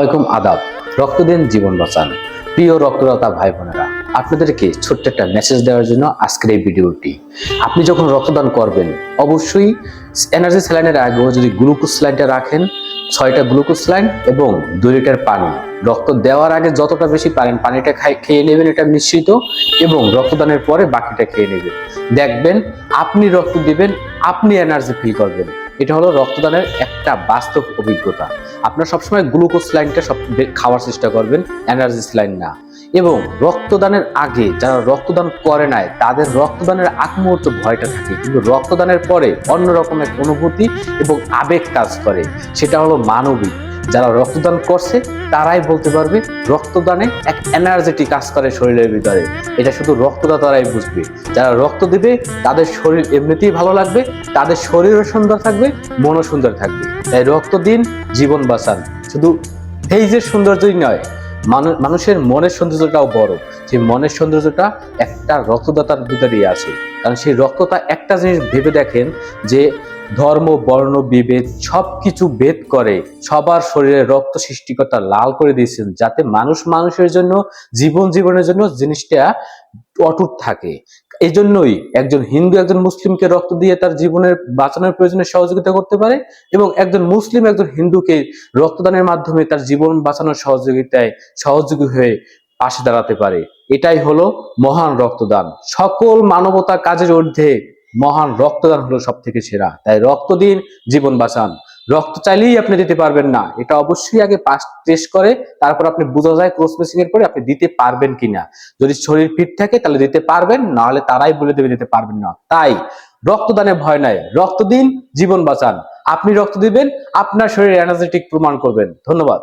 আসসালামু আলাইকুম, আদাব। রক্ত দিন, জীবন বাঁচান। প্রিয় রক্তদাতা ভাই বোনেরা, আপনাদেরকে ছোট্ট একটা মেসেজ দেওয়ার জন্য আজকের এই ভিডিওটি। আপনি যখন রক্তদান করবেন, অবশ্যই এনার্জি স্যালাইনের আগেও যদি গ্লুকোজ স্যালাইনটা রাখেন, 6টা গ্লুকোজ স্যালাইন এবং 2 লিটার পানি। রক্ত দেওয়ার আগে যতটা বেশি পারেন পানিটা খেয়ে নেবেন, এটা নিশ্চিত, এবং রক্তদানের পরে বাকিটা খেয়ে নেবেন। দেখবেন আপনি রক্ত দিবেন, আপনি এনার্জি ফিল করবেন। এটা হলো রক্তদানের একটা বাস্তব অভিজ্ঞতা। আপনারা সবসময় গ্লুকোজ স্যালাইনটা খাওয়ার চেষ্টা করবেন, এনার্জি স্যালাইন না। এবং রক্তদানের আগে যারা রক্তদান করে নাই তাদের রক্তদানের আগ মুহূর্তে ভয়টা থাকে, কিন্তু রক্তদানের পরে অন্যরকম এক অনুভূতি এবং আবেগ কাজ করে, সেটা হলো মানবিক। যারা রক্তদান করছে তারাই বলতে পারবে রক্তদানে এক এনার্জেটিক কাজ করে শরীরের ভিতরে। এটা শুধু রক্তদাতারাই বুঝবে। যারা রক্ত দিবে তাদের শরীর এমনিতেই ভালো লাগবে, তাদের শরীরও সুন্দর থাকবে, মনও সুন্দর থাকবে। তাই রক্ত দিন, জীবন বাঁচান। শুধু এই যে সৌন্দর্যই নয়, মানুষের মনের সৌন্দর্যটাও বড়। সেই মনের সৌন্দর্যটা একটা রক্তদাতার ভিতরেই আছে। কারণ সেই রক্তটা একটা জিনিস ভেবে দেখেন, যে ধর্ম বর্ণ বিভেদ সবকিছু ভেদ করে সবার শরীরে রক্ত সৃষ্টিকর্তা লাল করে দিয়েছেন, যাতে মানুষের জন্য, জীবনের জন্য জিনিসটা অটুট থাকে। এই জন্যই একজন হিন্দু একজন মুসলিমকে রক্ত দিয়ে তার জীবনের বাঁচানোর প্রয়োজনে সহযোগিতা করতে পারে, এবং একজন মুসলিম একজন হিন্দুকে রক্তদানের মাধ্যমে তার জীবন বাঁচানোর সহযোগিতায় সহযোগী হয়ে পাশে দাঁড়াতে পারে। এটাই হলো মহান রক্তদান। সকল মানবতা কাজের ঊর্ধ্বে মহান রক্তদান হলো সব থেকে সেরা। তাই রক্ত দিন, জীবন বাঁচান। রক্ত চাইলেই আপনি দিতে পারবেন না, এটা অবশ্যই আগে টেস্ট করে তারপর আপনি বোঝা যায় ক্রস ম্যাচিং এর পরে আপনি দিতে পারবেন কিনা। যদি শরীর ফিট থাকে তাহলে দিতে পারবেন, না হলে তারাই বলে দেবে দিতে পারবেন না। তাই রক্তদানে ভয় নাই, রক্ত দিন, জীবন বাঁচান। আপনি রক্ত দিবেন, আপনার শরীর এনার্জেটিক প্রমাণ করবেন। ধন্যবাদ।